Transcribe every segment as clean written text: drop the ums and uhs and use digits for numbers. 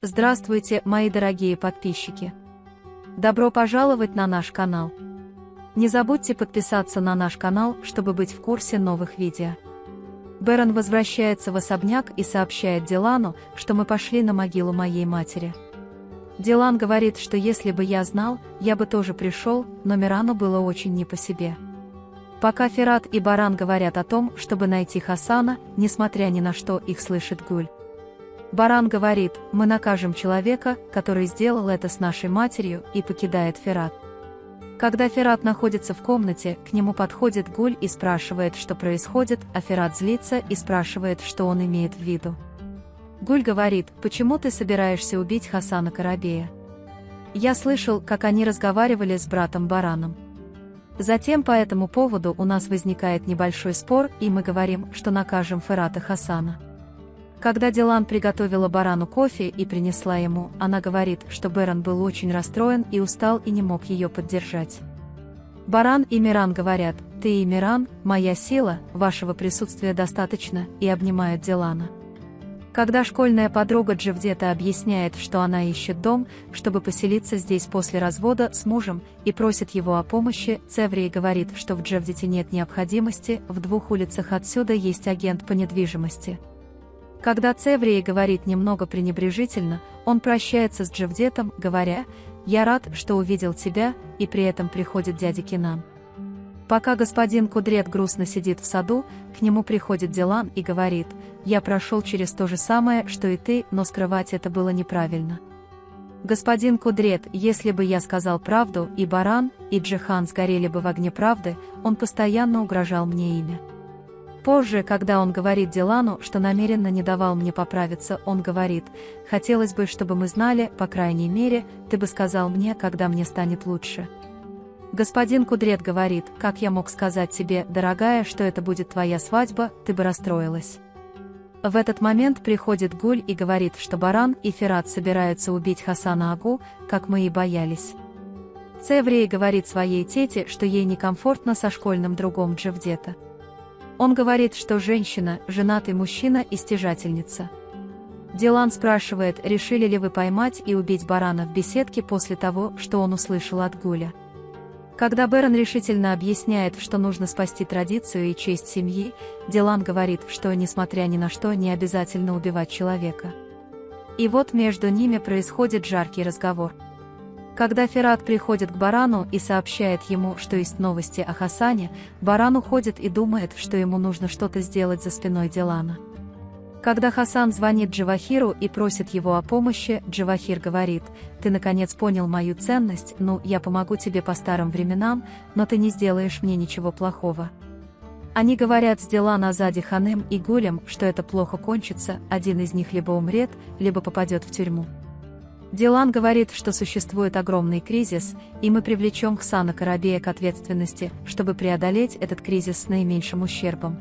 Здравствуйте, мои дорогие подписчики! Добро пожаловать на наш канал! Не забудьте подписаться на наш канал, чтобы быть в курсе новых видео. Бэрон возвращается в особняк и сообщает Дилану, что мы пошли на могилу моей матери. Дилан говорит, что если бы я знал, я бы тоже пришел, но Мирану было очень не по себе. Пока Ферат и Баран говорят о том, чтобы найти Хасана, несмотря ни на что их слышит Гуль. Баран говорит: мы накажем человека, который сделал это с нашей матерью, и покидает Ферат. Когда Ферат находится в комнате, к нему подходит Гуль и спрашивает, что происходит, а Ферат злится и спрашивает, что он имеет в виду. Гуль говорит: почему ты собираешься убить Хасана Карабея? Я слышал, как они разговаривали с братом Бараном. Затем по этому поводу у нас возникает небольшой спор, и мы говорим, что накажем Ферата Хасана. Когда Дилан приготовила Барану кофе и принесла ему, она говорит, что Бэрон был очень расстроен и устал и не мог ее поддержать. Баран и Миран говорят: ты и Миран, моя сила, вашего присутствия достаточно, и обнимают Дилана. Когда школьная подруга Джавдета объясняет, что она ищет дом, чтобы поселиться здесь после развода с мужем, и просит его о помощи, Цеврий говорит, что в Джавдете нет необходимости, в 2 улицах отсюда есть агент по недвижимости. Когда Цеврий говорит немного пренебрежительно, он прощается с Джавдетом, говоря: «Я рад, что увидел тебя», и при этом приходит дядя Кинан. Пока господин Кудрет грустно сидит в саду, к нему приходит Дилан и говорит: «Я прошел через то же самое, что и ты, но скрывать это было неправильно. Господин Кудрет, если бы я сказал правду, и Баран, и Джихан сгорели бы в огне правды, он постоянно угрожал мне ими». Позже, когда он говорит Дилану, что намеренно не давал мне поправиться, он говорит: «Хотелось бы, чтобы мы знали, по крайней мере, ты бы сказал мне, когда мне станет лучше». Господин Кудрет говорит: «Как я мог сказать тебе, дорогая, что это будет твоя свадьба, ты бы расстроилась». В этот момент приходит Гуль и говорит, что Баран и Ферат собираются убить Хасана Агу, как мы и боялись. Цеврий говорит своей тете, что ей некомфортно со школьным другом Джавдета. Он говорит, что женщина, женатый мужчина и стяжательница. Дилан спрашивает, решили ли вы поймать и убить Барана в беседке после того, что он услышал от Гуля. Когда Бэрон решительно объясняет, что нужно спасти традицию и честь семьи, Дилан говорит, что, несмотря ни на что, не обязательно убивать человека. И вот между ними происходит жаркий разговор. Когда Ферат приходит к Барану и сообщает ему, что есть новости о Хасане, Баран уходит и думает, что ему нужно что-то сделать за спиной Дилана. Когда Хасан звонит Джавахиру и просит его о помощи, Джавахир говорит: «Ты наконец понял мою ценность, ну, я помогу тебе по старым временам, но ты не сделаешь мне ничего плохого». Они говорят с Дилан Азади Ханым и Гулем, что это плохо кончится, один из них либо умрет, либо попадет в тюрьму. Дилан говорит, что существует огромный кризис, и мы привлечем Хсана Карабея к ответственности, чтобы преодолеть этот кризис с наименьшим ущербом.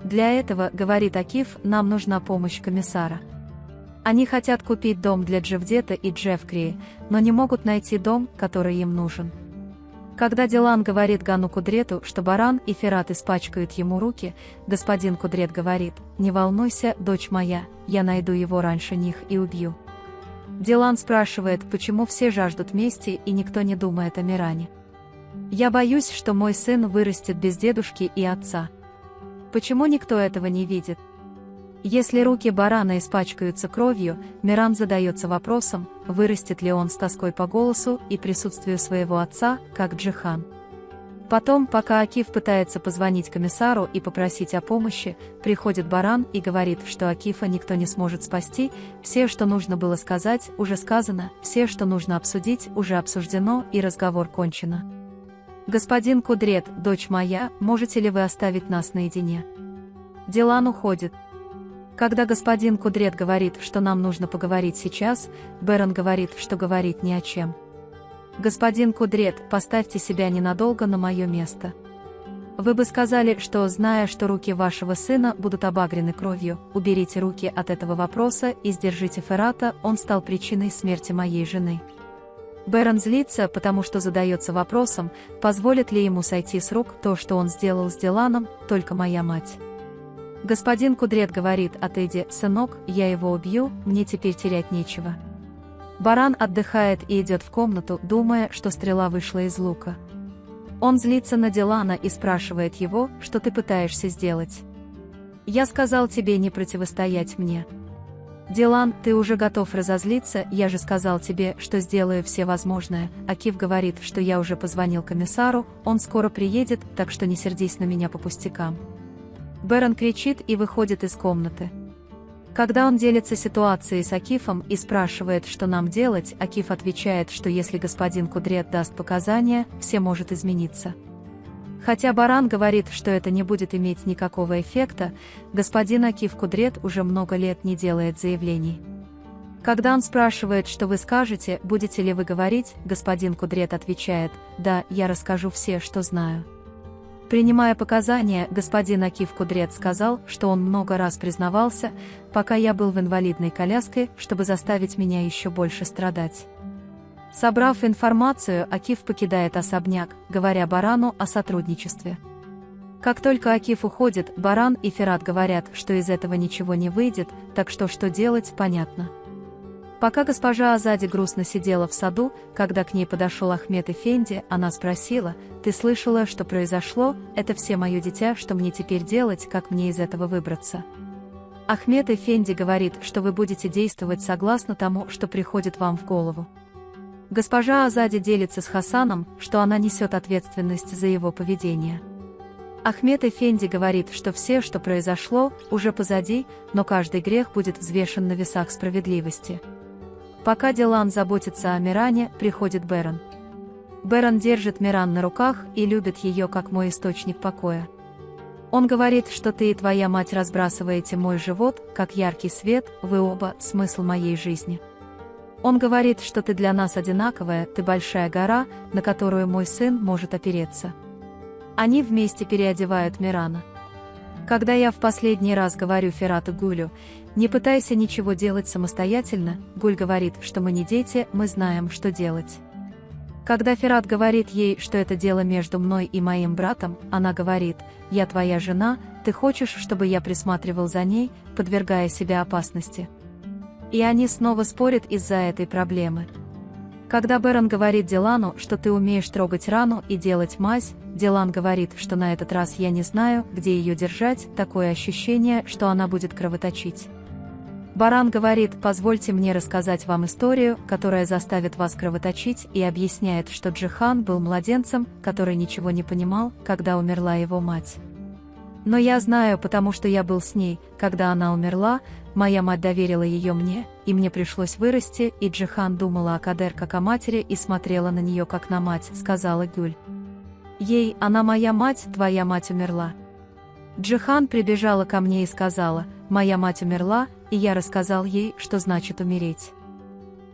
Для этого, говорит Акиф, нам нужна помощь комиссара. Они хотят купить дом для Джавдета и Джефкрии, но не могут найти дом, который им нужен. Когда Дилан говорит Гану Кудрету, что Баран и Ферат испачкают ему руки, господин Кудрет говорит: «Не волнуйся, дочь моя, я найду его раньше них и убью». Дилан спрашивает, почему все жаждут мести и никто не думает о Миране. «Я боюсь, что мой сын вырастет без дедушки и отца. Почему никто этого не видит?» Если руки Барана испачкаются кровью, Миран задается вопросом, вырастет ли он с тоской по голосу и присутствию своего отца, как Джихан. Потом, пока Акиф пытается позвонить комиссару и попросить о помощи, приходит Баран и говорит, что Акифа никто не сможет спасти, все, что нужно было сказать, уже сказано, все, что нужно обсудить, уже обсуждено, и разговор кончено. «Господин Кудрет, дочь моя, можете ли вы оставить нас наедине?» Дилан уходит. Когда господин Кудрет говорит, что нам нужно поговорить сейчас, Бэрон говорит, что говорить ни о чем. «Господин Кудрет, поставьте себя ненадолго на мое место. Вы бы сказали, что, зная, что руки вашего сына будут обагрены кровью, уберите руки от этого вопроса и сдержите Ферата, он стал причиной смерти моей жены». Бэрон злится, потому что задается вопросом, позволит ли ему сойти с рук то, что он сделал с Диланом, только моя мать. Господин Кудрет говорит: отойди, сынок, я его убью, мне теперь терять нечего. Баран отдыхает и идет в комнату, думая, что стрела вышла из лука. Он злится на Дилана и спрашивает его: что ты пытаешься сделать? Я сказал тебе не противостоять мне. Дилан, ты уже готов разозлиться, я же сказал тебе, что сделаю все возможное. Акиф говорит, что я уже позвонил комиссару, он скоро приедет, так что не сердись на меня по пустякам. Бэрон кричит и выходит из комнаты. Когда он делится ситуацией с Акифом и спрашивает, что нам делать, Акиф отвечает, что если господин Кудрет даст показания, все может измениться. Хотя Баран говорит, что это не будет иметь никакого эффекта, господин Акиф Кудрет уже много лет не делает заявлений. Когда он спрашивает, что вы скажете, будете ли вы говорить, господин Кудрет отвечает: да, я расскажу все, что знаю. Принимая показания, господин Акиф Кудрет сказал, что он много раз признавался, пока я был в инвалидной коляске, чтобы заставить меня еще больше страдать. Собрав информацию, Акиф покидает особняк, говоря Барану о сотрудничестве. Как только Акиф уходит, Баран и Ферат говорят, что из этого ничего не выйдет, так что делать, понятно. Пока госпожа Азади грустно сидела в саду, когда к ней подошел Ахмед Эфенди, она спросила: «Ты слышала, что произошло? Это все мое дитя, что мне теперь делать, как мне из этого выбраться?» Ахмед Эфенди говорит, что вы будете действовать согласно тому, что приходит вам в голову. Госпожа Азади делится с Хасаном, что она несет ответственность за его поведение. Ахмед Эфенди говорит, что все, что произошло, уже позади, но каждый грех будет взвешен на весах справедливости. Пока Дилан заботится о Миране, приходит Бэрон. Бэрон держит Миран на руках и любит ее как мой источник покоя. Он говорит, что ты и твоя мать разбрасываете мой живот, как яркий свет, вы оба – смысл моей жизни. Он говорит, что ты для нас одинаковая, ты большая гора, на которую мой сын может опереться. Они вместе переодевают Мирана. Когда я в последний раз говорю Ферату Гулю: не пытайся ничего делать самостоятельно, Гуль говорит, что мы не дети, мы знаем, что делать. Когда Ферат говорит ей, что это дело между мной и моим братом, она говорит: я твоя жена, ты хочешь, чтобы я присматривал за ней, подвергая себя опасности. И они снова спорят из-за этой проблемы. Когда Бэрон говорит Дилану, что ты умеешь трогать рану и делать мазь, Дилан говорит, что на этот раз я не знаю, где ее держать, такое ощущение, что она будет кровоточить. Баран говорит: позвольте мне рассказать вам историю, которая заставит вас кровоточить, и объясняет, что Джихан был младенцем, который ничего не понимал, когда умерла его мать. Но я знаю, потому что я был с ней, когда она умерла, моя мать доверила ее мне, и мне пришлось вырасти, и Джихан думала о Кадер как о матери и смотрела на нее как на мать, сказала Гюль. Ей: она моя мать, твоя мать умерла. Джихан прибежала ко мне и сказала: моя мать умерла, и я рассказал ей, что значит умереть.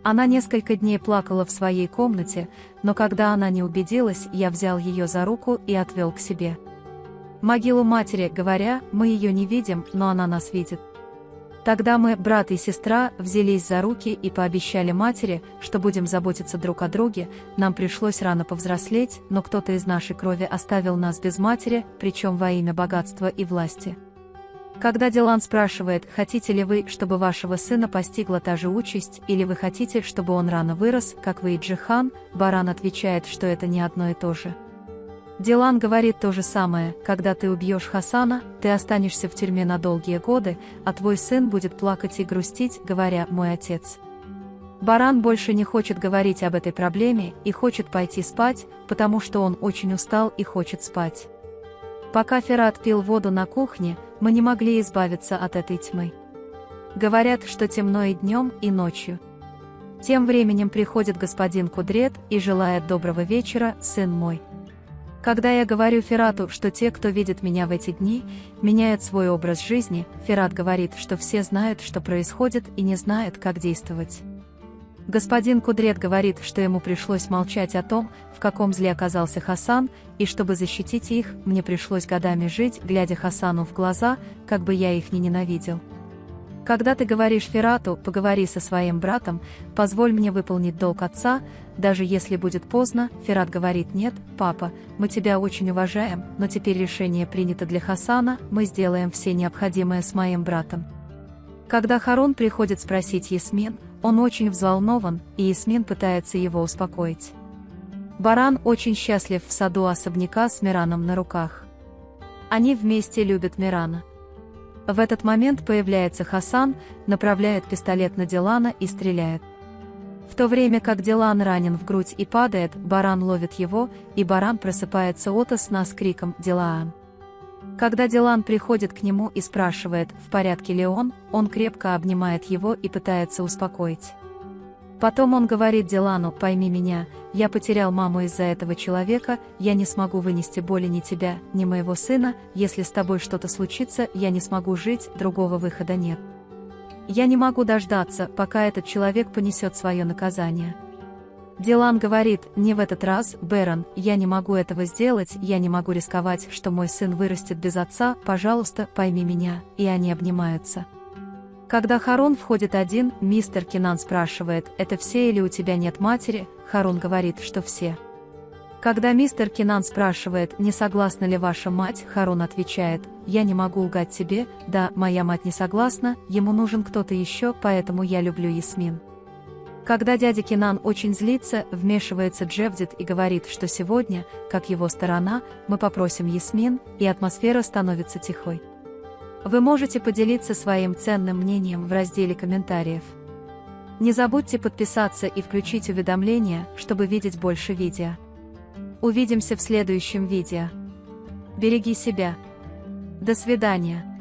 Она несколько дней плакала в своей комнате, но когда она не убедилась, я взял ее за руку и отвел к себе. Могилу матери, говоря: мы ее не видим, но она нас видит. Тогда мы, брат и сестра, взялись за руки и пообещали матери, что будем заботиться друг о друге. Нам пришлось рано повзрослеть, но кто-то из нашей крови оставил нас без матери, причем во имя богатства и власти. Когда Дилан спрашивает: хотите ли вы, чтобы вашего сына постигла та же участь, или вы хотите, чтобы он рано вырос, как вы и Джихан, Баран отвечает, что это не одно и то же. Дилан говорит то же самое: когда ты убьешь Хасана, ты останешься в тюрьме на долгие годы, а твой сын будет плакать и грустить, говоря: мой отец. Баран больше не хочет говорить об этой проблеме и хочет пойти спать, потому что он очень устал и хочет спать. Пока Ферат пил воду на кухне, мы не могли избавиться от этой тьмы. Говорят, что темно и днем, и ночью. Тем временем приходит господин Кудрет и желает доброго вечера, сын мой. Когда я говорю Ферату, что те, кто видит меня в эти дни, меняют свой образ жизни, Ферат говорит, что все знают, что происходит, и не знают, как действовать. Господин Кудрет говорит, что ему пришлось молчать о том, в каком зле оказался Хасан, и чтобы защитить их, мне пришлось годами жить, глядя Хасану в глаза, как бы я их ни ненавидел. Когда ты говоришь Фирату, поговори со своим братом, позволь мне выполнить долг отца, даже если будет поздно, Фират говорит: нет, папа, мы тебя очень уважаем, но теперь решение принято для Хасана, мы сделаем все необходимое с моим братом. Когда Харун приходит спросить Ясмин, он очень взволнован, и Ясмин пытается его успокоить. Баран очень счастлив в саду особняка с Мираном на руках. Они вместе любят Мирана. В этот момент появляется Хасан, направляет пистолет на Дилана и стреляет. В то время как Дилан ранен в грудь и падает, Баран ловит его, и Баран просыпается ото сна с криком «Дилаан». Когда Дилан приходит к нему и спрашивает, в порядке ли он крепко обнимает его и пытается успокоить. Потом он говорит Дилану: пойми меня, я потерял маму из-за этого человека, я не смогу вынести боли ни тебя, ни моего сына, если с тобой что-то случится, я не смогу жить, другого выхода нет. Я не могу дождаться, пока этот человек понесет свое наказание. Дилан говорит: не в этот раз, Берон, я не могу этого сделать, я не могу рисковать, что мой сын вырастет без отца, пожалуйста, пойми меня, и они обнимаются. Когда Харун входит один, мистер Кинан спрашивает: это все или у тебя нет матери? Харун говорит, что все. Когда мистер Кинан спрашивает: не согласна ли ваша мать, Харун отвечает: я не могу лгать тебе, да, моя мать не согласна, ему нужен кто-то еще, поэтому я люблю Ясмин. Когда дядя Кинан очень злится, вмешивается Джевдет и говорит, что сегодня, как его сторона, мы попросим Ясмин, и атмосфера становится тихой. Вы можете поделиться своим ценным мнением в разделе комментариев. Не забудьте подписаться и включить уведомления, чтобы видеть больше видео. Увидимся в следующем видео. Береги себя. До свидания.